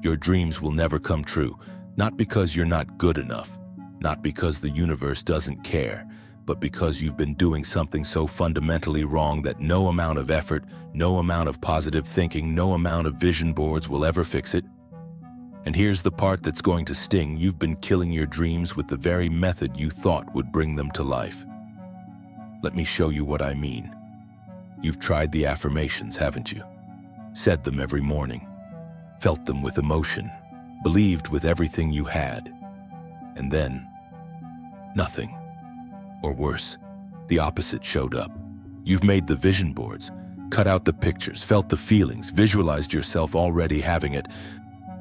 Your dreams will never come true, not because you're not good enough, not because the universe doesn't care, but because you've been doing something so fundamentally wrong that no amount of effort, no amount of positive thinking, no amount of vision boards will ever fix it. And here's the part that's going to sting. You've been killing your dreams with the very method you thought would bring them to life. Let me show you what I mean. You've tried the affirmations, haven't you? Said them every morning, felt them with emotion, believed with everything you had, and then nothing. Or worse, the opposite showed up. You've made the vision boards, cut out the pictures, felt the feelings, visualized yourself already having it,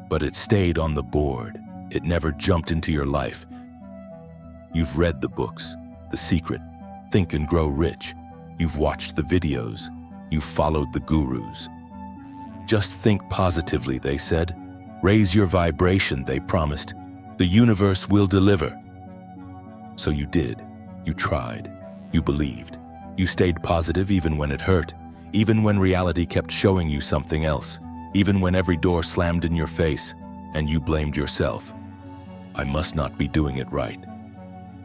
but it stayed on the board. It never jumped into your life. You've read the books, The Secret, Think and Grow Rich. You've watched the videos. You've followed the gurus. Just think positively, they said. Raise your vibration, they promised. The universe will deliver. So you did. You tried. You believed. You stayed positive even when it hurt, even when reality kept showing you something else, even when every door slammed in your face and you blamed yourself. I must not be doing it right.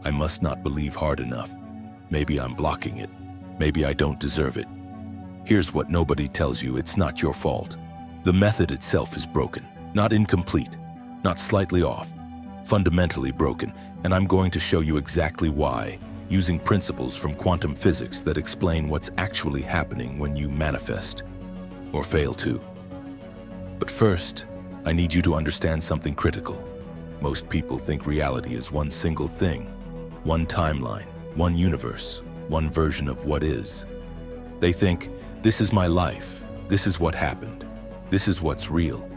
I must not believe hard enough. Maybe I'm blocking it. Maybe I don't deserve it. Here's what nobody tells you: it's not your fault. The method itself is broken, not incomplete, not slightly off, fundamentally broken, and I'm going to show you exactly why, using principles from quantum physics that explain what's actually happening when you manifest, or fail to. But first, I need you to understand something critical. Most people think reality is one single thing, one timeline, one universe, one version of what is. They think, this is my life, this is what happened, this is what's real.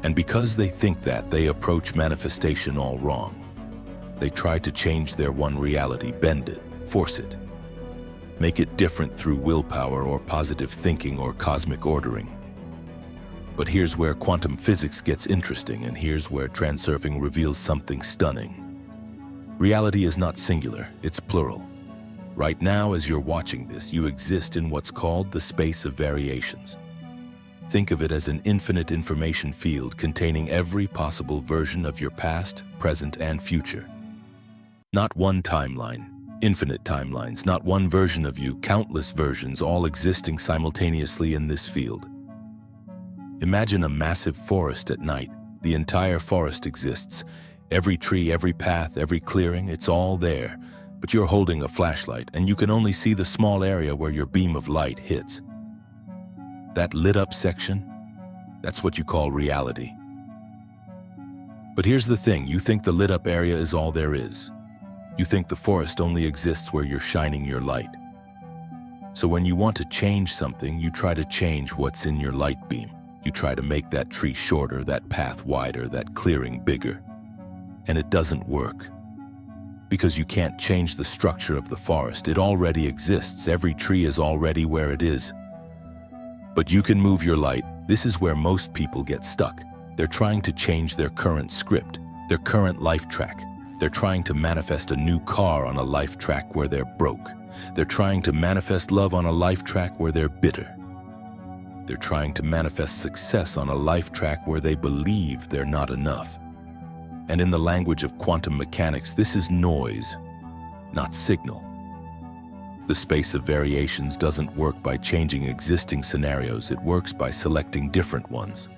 And because they think that, they approach manifestation all wrong. They try to change their one reality, bend it, force it, make it different through willpower or positive thinking or cosmic ordering. But here's where quantum physics gets interesting, and here's where transurfing reveals something stunning. Reality is not singular, it's plural. Right now, as you're watching this, you exist in what's called the space of variations. Think of it as an infinite information field containing every possible version of your past, present, and future. Not one timeline, infinite timelines, not one version of you, countless versions, all existing simultaneously in this field. Imagine a massive forest at night. The entire forest exists. Every tree, every path, every clearing, it's all there. But you're holding a flashlight, and you can only see the small area where your beam of light hits. That lit up section, that's what you call reality. But here's the thing, you think the lit up area is all there is. You think the forest only exists where you're shining your light. So when you want to change something, you try to change what's in your light beam. You try to make that tree shorter, that path wider, that clearing bigger. And it doesn't work. Because you can't change the structure of the forest. It already exists. Every tree is already where it is. But you can move your light. This is where most people get stuck. They're trying to change their current script, their current life track. They're trying to manifest a new car on a life track where they're broke. They're trying to manifest love on a life track where they're bitter. They're trying to manifest success on a life track where they believe they're not enough. And in the language of quantum mechanics, this is noise, not signal. The space of variations doesn't work by changing existing scenarios. It works by selecting different ones.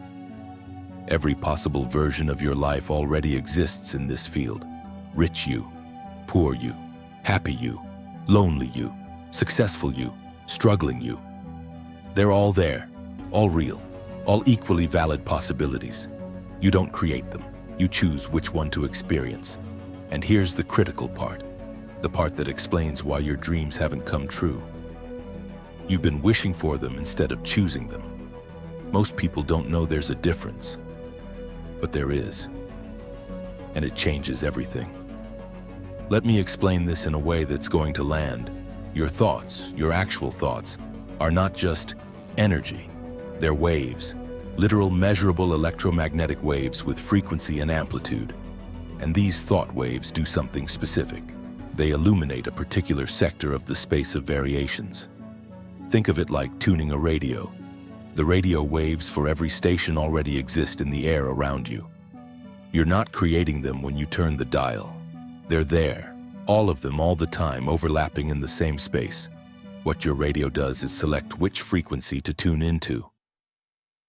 Every possible version of your life already exists in this field. Rich you, poor you, happy you, lonely you, successful you, struggling you. They're all there, all real, all equally valid possibilities. You don't create them. You choose which one to experience. And here's the critical part, the part that explains why your dreams haven't come true. You've been wishing for them instead of choosing them. Most people don't know there's a difference, but there is, and it changes everything. Let me explain this in a way that's going to land. Your thoughts, your actual thoughts, are not just energy. They're waves, literal measurable electromagnetic waves with frequency and amplitude. And these thought waves do something specific. They illuminate a particular sector of the space of variations. Think of it like tuning a radio. The radio waves for every station already exist in the air around you. You're not creating them when you turn the dial. They're there, all of them all the time, overlapping in the same space. What your radio does is select which frequency to tune into,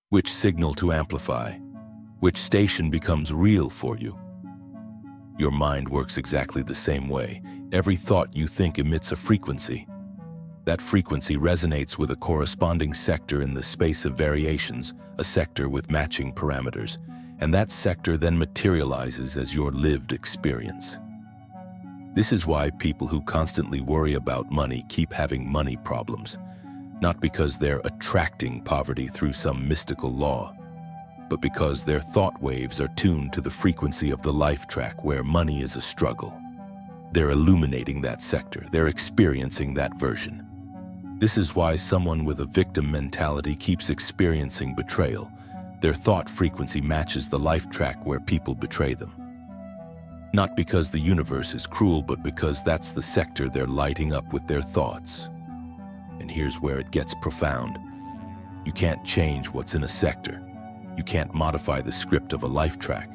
which signal to amplify, which station becomes real for you. Your mind works exactly the same way. Every thought you think emits a frequency. That frequency resonates with a corresponding sector in the space of variations, a sector with matching parameters, and that sector then materializes as your lived experience. This is why people who constantly worry about money keep having money problems, not because they're attracting poverty through some mystical law, but because their thought waves are tuned to the frequency of the life track where money is a struggle. They're illuminating that sector, they're experiencing that version. This is why someone with a victim mentality keeps experiencing betrayal. Their thought frequency matches the life track where people betray them. Not because the universe is cruel, but because that's the sector they're lighting up with their thoughts. And here's where it gets profound. You can't change what's in a sector. You can't modify the script of a life track.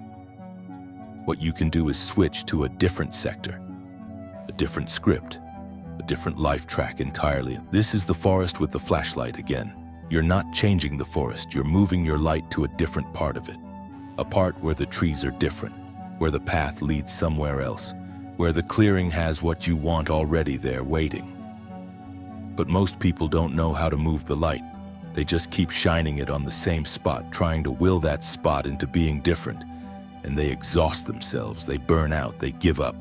What you can do is switch to a different sector, a different script, a different life track entirely. This is the forest with the flashlight again. You're not changing the forest, you're moving your light to a different part of it. A part where the trees are different, where the path leads somewhere else, where the clearing has what you want already there waiting. But most people don't know how to move the light. They just keep shining it on the same spot, trying to will that spot into being different. And they exhaust themselves, they burn out, they give up.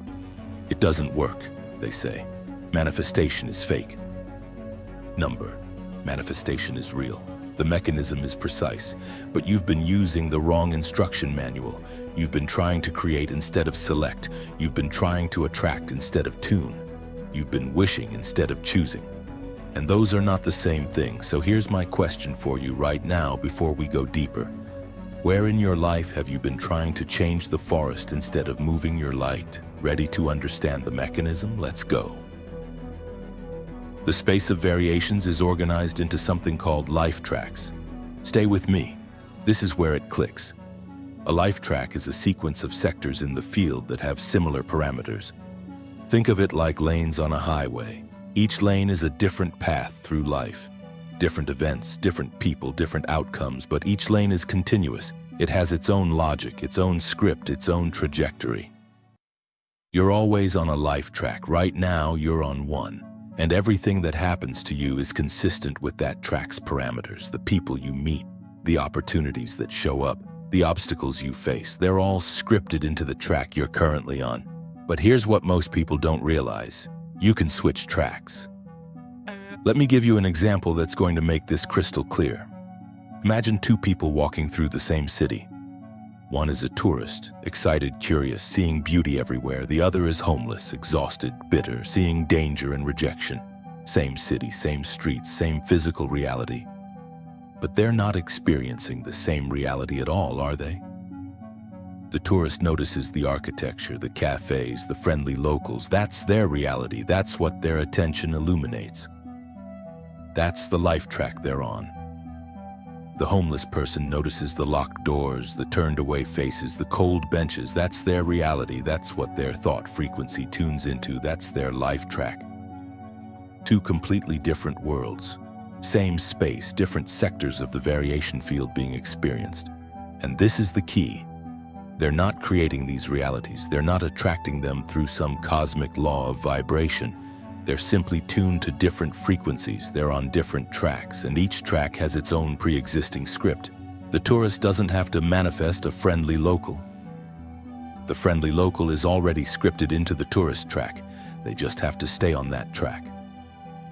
It doesn't work, they say. Manifestation is fake. Manifestation is real. The mechanism is precise, but you've been using the wrong instruction manual. You've been trying to create instead of select. You've been trying to attract instead of tune. You've been wishing instead of choosing. And those are not the same thing, so here's my question for you right now before we go deeper. Where in your life have you been trying to change the forest instead of moving your light? Ready to understand the mechanism? Let's go. The space of variations is organized into something called life tracks. Stay with me. This is where it clicks. A life track is a sequence of sectors in the field that have similar parameters. Think of it like lanes on a highway. Each lane is a different path through life. Different events, different people, different outcomes, but each lane is continuous. It has its own logic, its own script, its own trajectory. You're always on a life track. Right now, you're on one. And everything that happens to you is consistent with that track's parameters. The people you meet, the opportunities that show up, the obstacles you face, they're all scripted into the track you're currently on. But here's what most people don't realize. You can switch tracks. Let me give you an example that's going to make this crystal clear. Imagine two people walking through the same city. One is a tourist, excited, curious, seeing beauty everywhere. The other is homeless, exhausted, bitter, seeing danger and rejection. Same city, same streets, same physical reality. But they're not experiencing the same reality at all, are they? The tourist notices the architecture, the cafes, the friendly locals. That's their reality. That's what their attention illuminates. That's the life track they're on. The homeless person notices the locked doors, the turned away faces, the cold benches. That's their reality. That's what their thought frequency tunes into. That's their life track. Two completely different worlds. Same space, different sectors of the variation field being experienced. And this is the key. They're not creating these realities. They're not attracting them through some cosmic law of vibration. They're simply tuned to different frequencies. They're on different tracks, and each track has its own pre-existing script. The tourist doesn't have to manifest a friendly local. The friendly local is already scripted into the tourist track. They just have to stay on that track.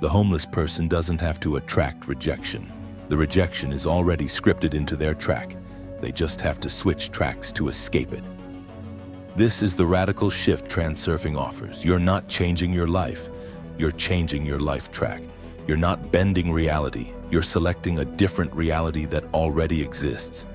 The homeless person doesn't have to attract rejection. The rejection is already scripted into their track. They just have to switch tracks to escape it. This is the radical shift transurfing offers. You're not changing your life. You're changing your life track. You're not bending reality. You're selecting a different reality that already exists.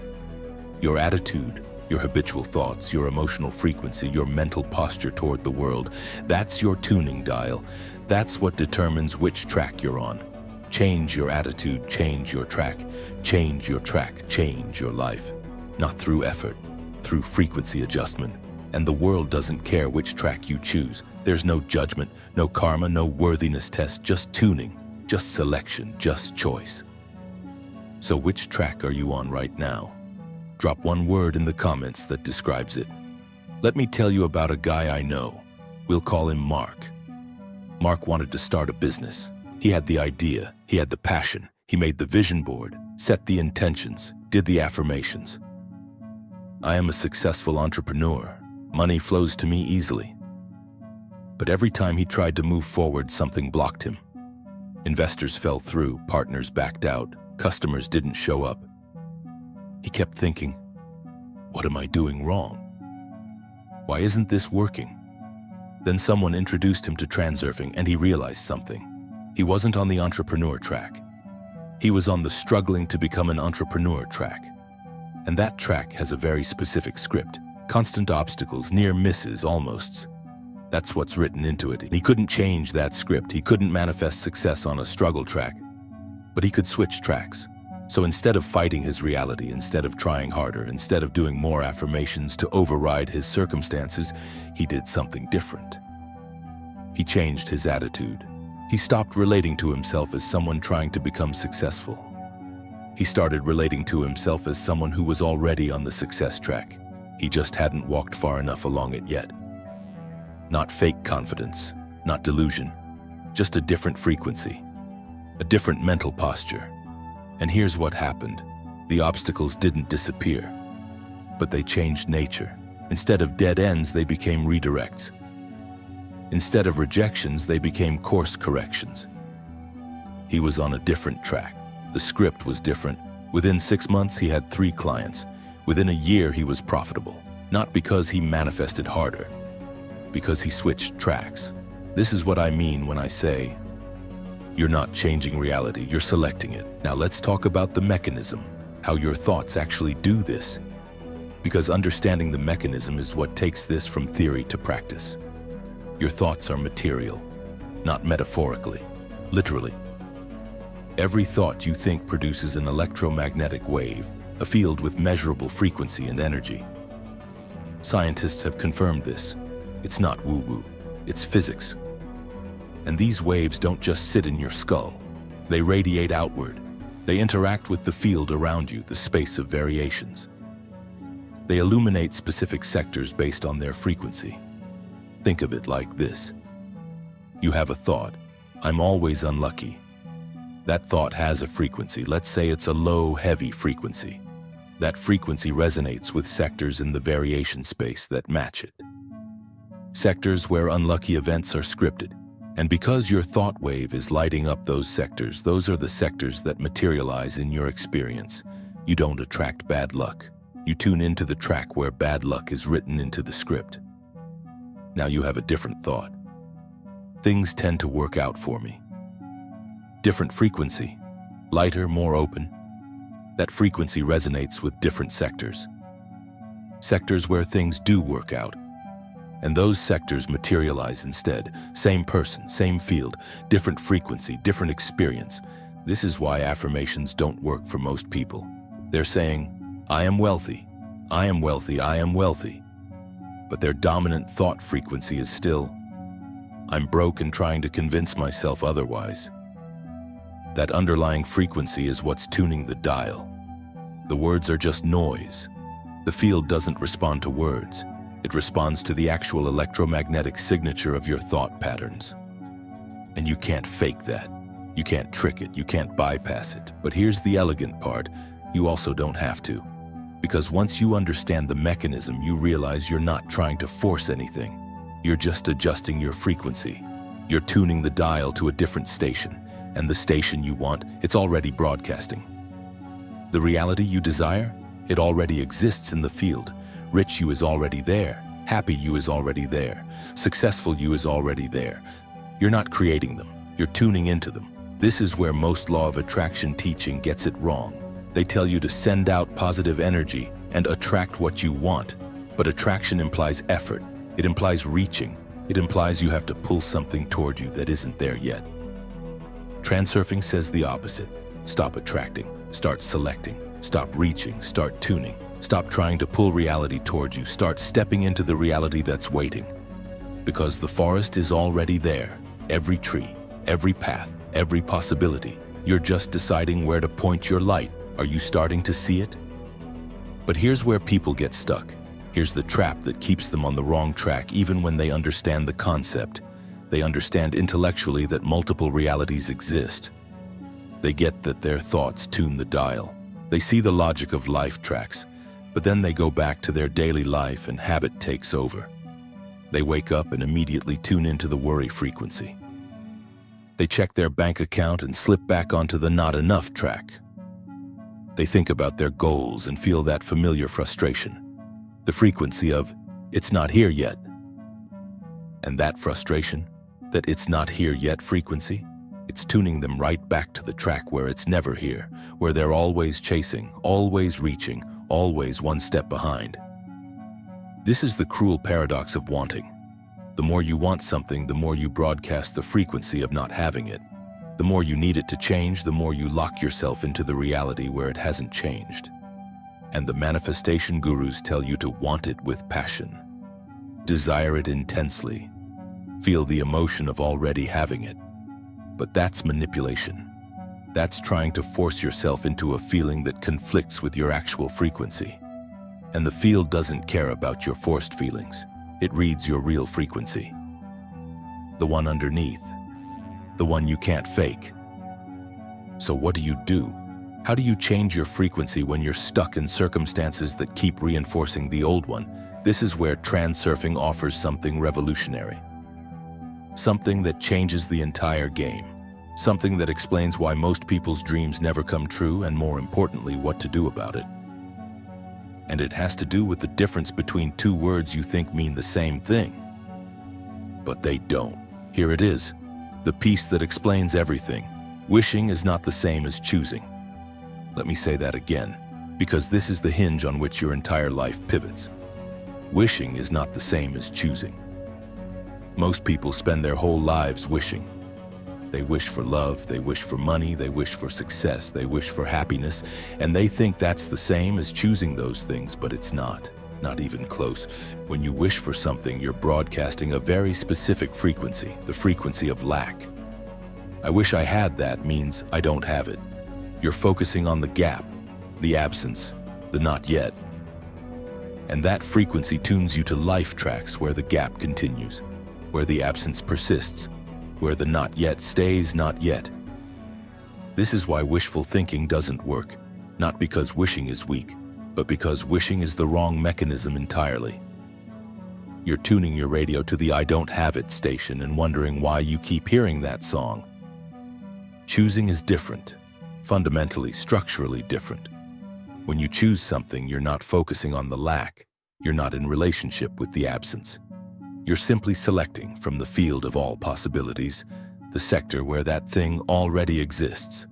Your attitude, your habitual thoughts, your emotional frequency, your mental posture toward the world, that's your tuning dial. That's what determines which track you're on. Change your attitude, change your track, change your track, change your life. Not through effort, through frequency adjustment. And the world doesn't care which track you choose. There's no judgment, no karma, no worthiness test, just tuning, just selection, just choice. So which track are you on right now? Drop one word in the comments that describes it. Let me tell you about a guy I know. We'll call him Mark. Mark wanted to start a business. He had the idea, he had the passion, he made the vision board, set the intentions, did the affirmations. I am a successful entrepreneur. Money flows to me easily. But every time he tried to move forward, something blocked him. Investors fell through, partners backed out, customers didn't show up. He kept thinking, what am I doing wrong? Why isn't this working? Then someone introduced him to transurfing and he realized something. He wasn't on the entrepreneur track. He was on the struggling to become an entrepreneur track. And that track has a very specific script. Constant obstacles, near misses, almosts. That's what's written into it. He couldn't change that script. He couldn't manifest success on a struggle track. But he could switch tracks. So instead of fighting his reality, instead of trying harder, instead of doing more affirmations to override his circumstances, he did something different. He changed his attitude. He stopped relating to himself as someone trying to become successful. He started relating to himself as someone who was already on the success track. He just hadn't walked far enough along it yet. Not fake confidence, not delusion, just a different frequency, a different mental posture. And here's what happened. The obstacles didn't disappear, but they changed nature. Instead of dead ends, they became redirects. Instead of rejections, they became course corrections. He was on a different track. The script was different. Within 6 months, he had 3 clients. Within a year, he was profitable. Not because he manifested harder, because he switched tracks. This is what I mean when I say, you're not changing reality, you're selecting it. Now let's talk about the mechanism, how your thoughts actually do this. Because understanding the mechanism is what takes this from theory to practice. Your thoughts are material, not metaphorically, literally. Every thought you think produces an electromagnetic wave, a field with measurable frequency and energy. Scientists have confirmed this. It's not woo-woo, it's physics. And these waves don't just sit in your skull. They radiate outward. They interact with the field around you, the space of variations. They illuminate specific sectors based on their frequency. Think of it like this. You have a thought, I'm always unlucky. That thought has a frequency. Let's say it's a low, heavy frequency. That frequency resonates with sectors in the variation space that match it. Sectors where unlucky events are scripted. And because your thought wave is lighting up those sectors, those are the sectors that materialize in your experience. You don't attract bad luck. You tune into the track where bad luck is written into the script. Now you have a different thought. Things tend to work out for me. Different frequency, lighter, more open. That frequency resonates with different sectors. Sectors where things do work out. And those sectors materialize instead. Same person, same field, different frequency, different experience. This is why affirmations don't work for most people. They're saying, I am wealthy, I am wealthy, I am wealthy. But their dominant thought frequency is still, I'm broke and trying to convince myself otherwise. That underlying frequency is what's tuning the dial. The words are just noise. The field doesn't respond to words. It responds to the actual electromagnetic signature of your thought patterns. And you can't fake that. You can't trick it. You can't bypass it. But here's the elegant part. You also don't have to. Because once you understand the mechanism, you realize you're not trying to force anything. You're just adjusting your frequency. You're tuning the dial to a different station. And the station you want, it's already broadcasting. The reality you desire, it already exists in the field. Rich you is already there. Happy you is already there. Successful you is already there. You're not creating them. You're tuning into them. This is where most law of attraction teaching gets it wrong. They tell you to send out positive energy and attract what you want. But attraction implies effort. It implies reaching. It implies you have to pull something toward you that isn't there yet. Transurfing says the opposite. Stop attracting, start selecting, stop reaching, start tuning. Stop trying to pull reality towards you, start stepping into the reality that's waiting. Because the forest is already there. Every tree, every path, every possibility. You're just deciding where to point your light. Are you starting to see it? But here's where people get stuck. Here's the trap that keeps them on the wrong track even when they understand the concept. They understand intellectually that multiple realities exist. They get that their thoughts tune the dial. They see the logic of life tracks, but then they go back to their daily life and habit takes over. They wake up and immediately tune into the worry frequency. They check their bank account and slip back onto the not enough track. They think about their goals and feel that familiar frustration. The frequency of, it's not here yet. And that frustration, that it's not here yet frequency, it's tuning them right back to the track where it's never here, where they're always chasing, always reaching, always one step behind. This is the cruel paradox of wanting. The more you want something, the more you broadcast the frequency of not having it. The more you need it to change, the more you lock yourself into the reality where it hasn't changed. And the manifestation gurus tell you to want it with passion. Desire it intensely. Feel the emotion of already having it. But that's manipulation. That's trying to force yourself into a feeling that conflicts with your actual frequency. And the field doesn't care about your forced feelings. It reads your real frequency. The one underneath. The one you can't fake. So what do? How do you change your frequency when you're stuck in circumstances that keep reinforcing the old one? This is where transurfing offers something revolutionary. Something that changes the entire game. Something that explains why most people's dreams never come true and, more importantly, what to do about it. And it has to do with the difference between two words you think mean the same thing. But they don't. Here it is. The piece that explains everything. Wishing is not the same as choosing. Let me say that again, because this is the hinge on which your entire life pivots. Wishing is not the same as choosing. Most people spend their whole lives wishing. They wish for love, they wish for money, they wish for success, they wish for happiness, and they think that's the same as choosing those things, but it's not. Not even close. When you wish for something, you're broadcasting a very specific frequency, the frequency of lack. I wish I had that means I don't have it. You're focusing on the gap, the absence, the not yet. And that frequency tunes you to life tracks where the gap continues, where the absence persists, where the not yet stays not yet. This is why wishful thinking doesn't work, not because wishing is weak, but because wishing is the wrong mechanism entirely. You're tuning your radio to the I don't have it station and wondering why you keep hearing that song. Choosing is different, fundamentally, structurally different. When you choose something, you're not focusing on the lack. You're not in relationship with the absence. You're simply selecting from the field of all possibilities, the sector where that thing already exists.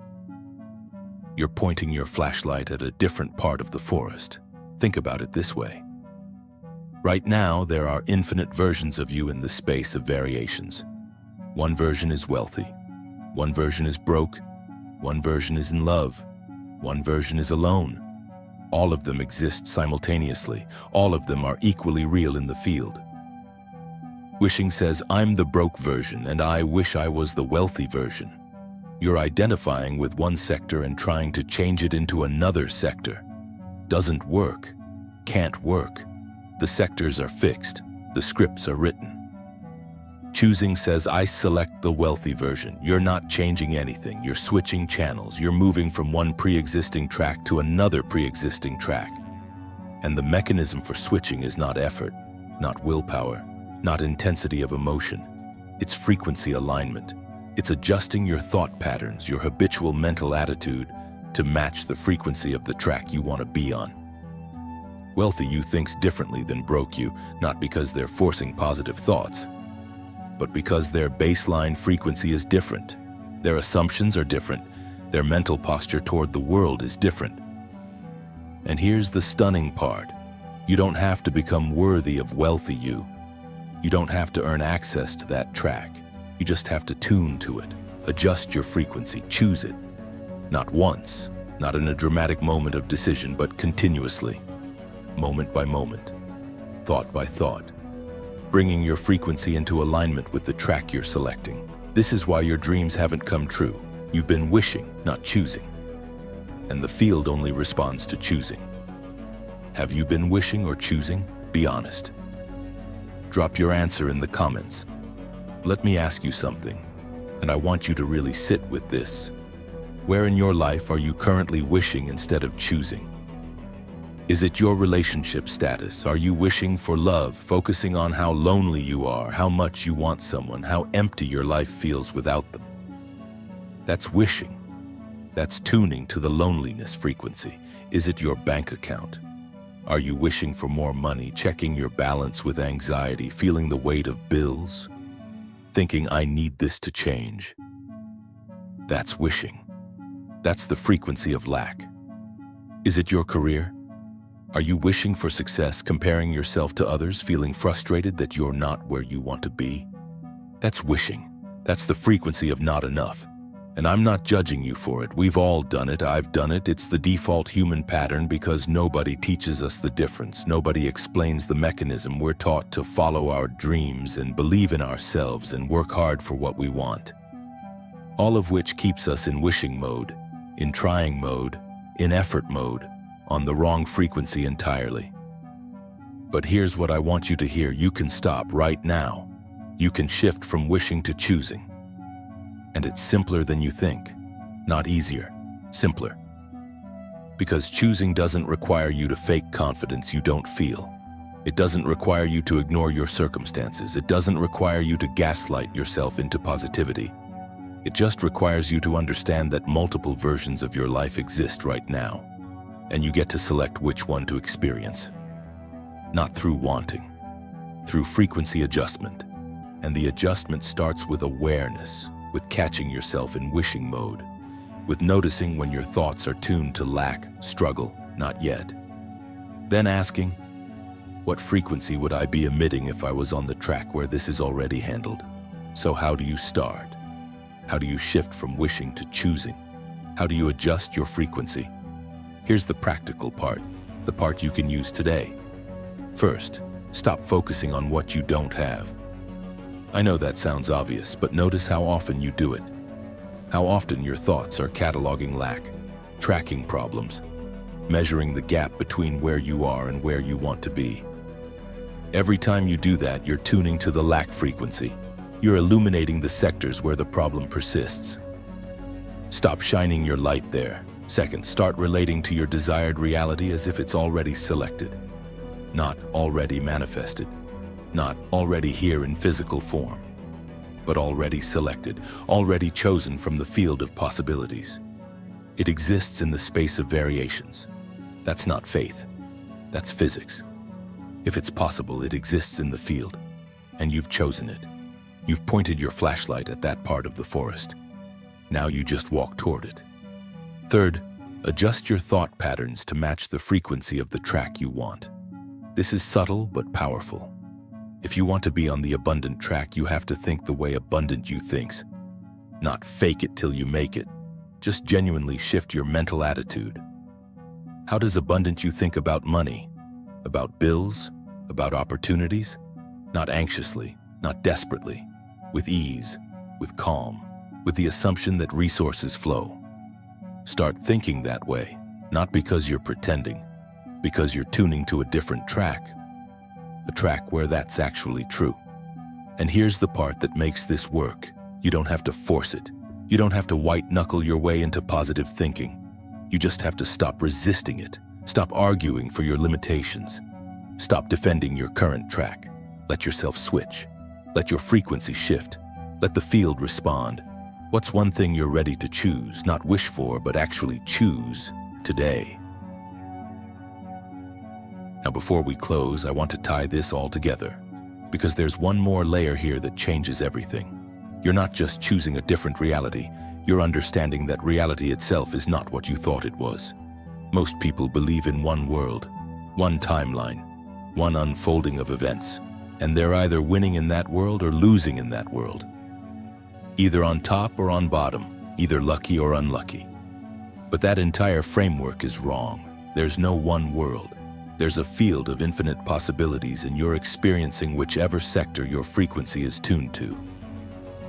You're pointing your flashlight at a different part of the forest. Think about it this way. Right now, there are infinite versions of you in the space of variations. One version is wealthy. One version is broke. One version is in love. One version is alone. All of them exist simultaneously. All of them are equally real in the field. Wishing says, I'm the broke version and I wish I was the wealthy version. You're identifying with one sector and trying to change it into another sector. Doesn't work. Can't work. The sectors are fixed. The scripts are written. Choosing says, I select the wealthy version. You're not changing anything. You're switching channels. You're moving from one pre-existing track to another pre-existing track. And the mechanism for switching is not effort, not willpower, not intensity of emotion. It's frequency alignment. It's adjusting your thought patterns, your habitual mental attitude to match the frequency of the track you want to be on. Wealthy you thinks differently than broke you, not because they're forcing positive thoughts, but because their baseline frequency is different. Their assumptions are different. Their mental posture toward the world is different. And here's the stunning part. You don't have to become worthy of wealthy you. You don't have to earn access to that track. You just have to tune to it, Adjust your frequency, choose it. Not once, not in a dramatic moment of decision, but continuously, moment by moment, thought by thought, bringing your frequency into alignment with the track you're selecting. This is why your dreams haven't come true. You've been wishing, not choosing. And the field only responds to choosing. Have you been wishing or choosing? Be honest. Drop your answer in the comments. Let me ask you something, and I want you to really sit with this. Where in your life are you currently wishing instead of choosing? Is it your relationship status? Are you wishing for love, focusing on how lonely you are, how much you want someone, how empty your life feels without them? That's wishing. That's tuning to the loneliness frequency. Is it your bank account? Are you wishing for more money, checking your balance with anxiety, feeling the weight of bills, thinking, I need this to change? That's wishing. That's the frequency of lack. Is it your career? Are you wishing for success, comparing yourself to others, feeling frustrated that you're not where you want to be? That's wishing. That's the frequency of not enough. And I'm not judging you for it. We've all done it. I've done it. It's the default human pattern because nobody teaches us the difference. Nobody explains the mechanism. We're taught to follow our dreams and believe in ourselves and work hard for what we want. All of which keeps us in wishing mode, in trying mode, in effort mode, on the wrong frequency entirely. But here's what I want you to hear. You can stop right now. You can shift from wishing to choosing. And it's simpler than you think. Not easier, simpler. Because choosing doesn't require you to fake confidence you don't feel. It doesn't require you to ignore your circumstances. It doesn't require you to gaslight yourself into positivity. It just requires you to understand that multiple versions of your life exist right now, and you get to select which one to experience. Not through wanting, through frequency adjustment. And the adjustment starts with awareness, with catching yourself in wishing mode, with noticing when your thoughts are tuned to lack, struggle, not yet. Then asking, what frequency would I be emitting if I was on the track where this is already handled? So how do you start? How do you shift from wishing to choosing? How do you adjust your frequency? Here's the practical part, the part you can use today. First, stop focusing on what you don't have. I know that sounds obvious, but notice how often you do it. How often your thoughts are cataloging lack, tracking problems, measuring the gap between where you are and where you want to be. Every time you do that, you're tuning to the lack frequency. You're illuminating the sectors where the problem persists. Stop shining your light there. Second, start relating to your desired reality as if it's already selected, not already manifested. Not already here in physical form, but already selected, already chosen from the field of possibilities. It exists in the space of variations. That's not faith, that's physics. If it's possible, it exists in the field, and you've chosen it. You've pointed your flashlight at that part of the forest. Now you just walk toward it. Third, adjust your thought patterns to match the frequency of the track you want. This is subtle but powerful. If you want to be on the abundant track, you have to think the way abundant you thinks. Not fake it till you make it. Just genuinely shift your mental attitude. How does abundant you think about money? About bills? About opportunities? Not anxiously, not desperately. With ease, with calm, with the assumption that resources flow. Start thinking that way, not because you're pretending, because you're tuning to a different track. A track where that's actually true. And here's the part that makes this work. You don't have to force it. You don't have to white-knuckle your way into positive thinking. You just have to stop resisting it. Stop arguing for your limitations. Stop defending your current track. Let yourself switch. Let your frequency shift. Let the field respond. What's one thing you're ready to choose, not wish for, but actually choose today? Now, before we close, I want to tie this all together, because there's one more layer here that changes everything. You're not just choosing a different reality, you're understanding that reality itself is not what you thought it was. Most people believe in one world, one timeline, one unfolding of events, and they're either winning in that world or losing in that world. either on top or on bottom, either lucky or unlucky. But that entire framework is wrong. There's no one world. There's a field of infinite possibilities, and you're experiencing whichever sector your frequency is tuned to.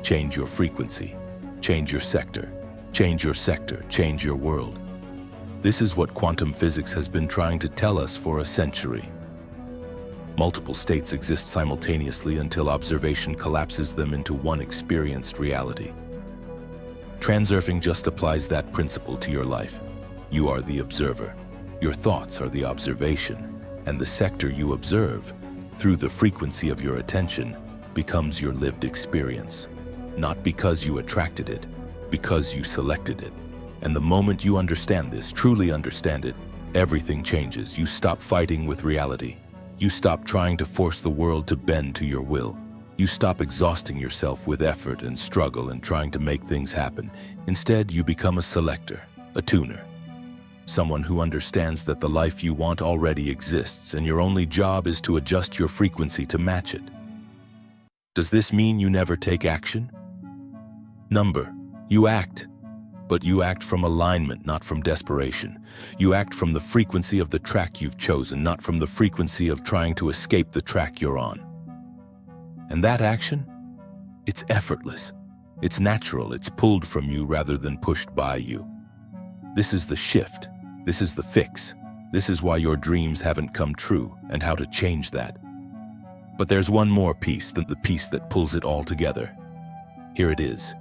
Change your frequency, change your sector, change your sector, change your world. This is what quantum physics has been trying to tell us for a century. Multiple states exist simultaneously until observation collapses them into one experienced reality. Transurfing just applies that principle to your life. You are the observer. Your thoughts are the observation, and the sector you observe, through the frequency of your attention, becomes your lived experience. Not because you attracted it, because you selected it. And the moment you understand this, truly understand it, everything changes. You stop fighting with reality. You stop trying to force the world to bend to your will. You stop exhausting yourself with effort and struggle and trying to make things happen. Instead, you become a selector, a tuner. Someone who understands that the life you want already exists, and your only job is to adjust your frequency to match it. Does this mean you never take action? You act. But you act from alignment, not from desperation. You act from the frequency of the track you've chosen, not from the frequency of trying to escape the track you're on. And that action? It's effortless. It's natural. It's pulled from you rather than pushed by you. This is the shift. This is the fix. This is why your dreams haven't come true, and how to change that. But there's one more piece, the piece that pulls it all together. Here it is.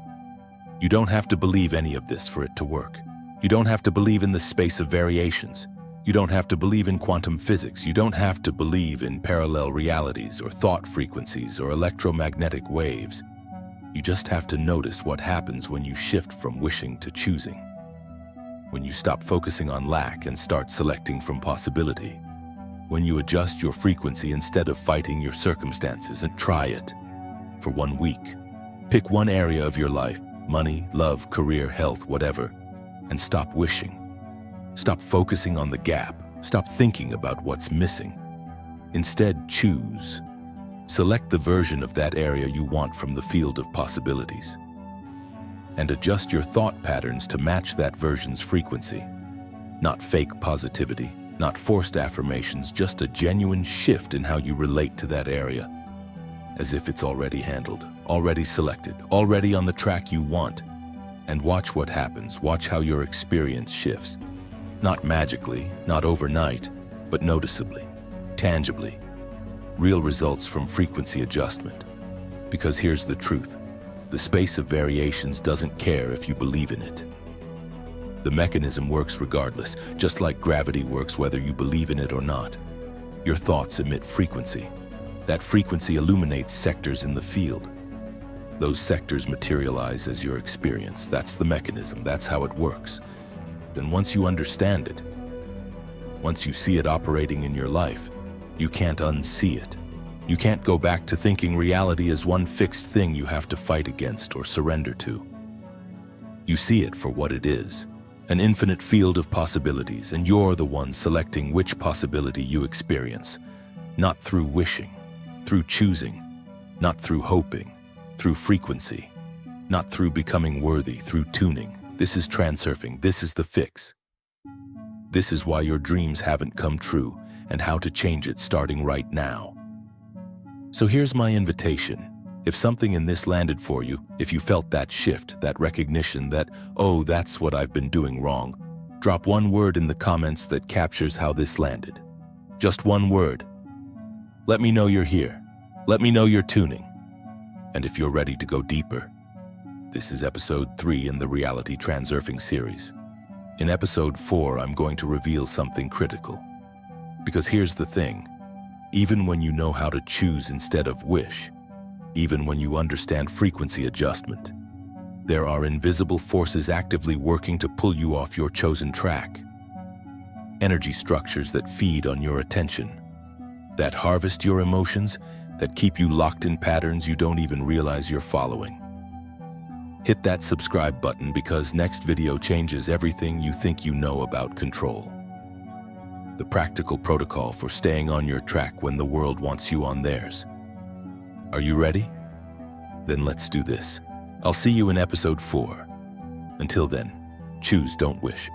You don't have to believe any of this for it to work. You don't have to believe in the space of variations. You don't have to believe in quantum physics. You don't have to believe in parallel realities or thought frequencies or electromagnetic waves. You just have to notice what happens when you shift from wishing to choosing. When you stop focusing on lack and start selecting from possibility. When you adjust your frequency instead of fighting your circumstances, and try it for 1 week. Pick one area of your life, money, love, career, health, whatever, and stop wishing. Stop focusing on the gap. Stop thinking about what's missing. Instead, choose. Select the version of that area you want from the field of possibilities. And adjust your thought patterns to match that version's frequency. Not fake positivity, not forced affirmations, just a genuine shift in how you relate to that area. As if it's already handled, already selected, already on the track you want. And watch what happens. Watch how your experience shifts. Not magically, not overnight, but noticeably, tangibly. Real results from frequency adjustment. Because here's the truth. The space of variations doesn't care if you believe in it. The mechanism works regardless, just like gravity works whether you believe in it or not. Your thoughts emit frequency. That frequency illuminates sectors in the field. Those sectors materialize as your experience. That's the mechanism. That's how it works. Then once you understand it, once you see it operating in your life, you can't unsee it. You can't go back to thinking reality is one fixed thing you have to fight against or surrender to. You see it for what it is, an infinite field of possibilities, and you're the one selecting which possibility you experience, not through wishing, through choosing, not through hoping, through frequency, not through becoming worthy, through tuning. This is transurfing. This is the fix. This is why your dreams haven't come true and how to change it starting right now. So here's my invitation. If something in this landed for you, if you felt that shift, that recognition that, oh, that's what I've been doing wrong, drop one word in the comments that captures how this landed. Just one word. Let me know you're here. Let me know you're tuning. And if you're ready to go deeper, this is episode 3 in the Reality Transurfing series. In episode 4, I'm going to reveal something critical. Because here's the thing. Even when you know how to choose instead of wish, even when you understand frequency adjustment, there are invisible forces actively working to pull you off your chosen track. Energy structures that feed on your attention, that harvest your emotions, that keep you locked in patterns you don't even realize you're following. Hit that subscribe button because next video changes everything you think you know about control. The practical protocol for staying on your track when the world wants you on theirs. Are you ready? Then let's do this. I'll see you in episode 4. Until then, choose, don't wish.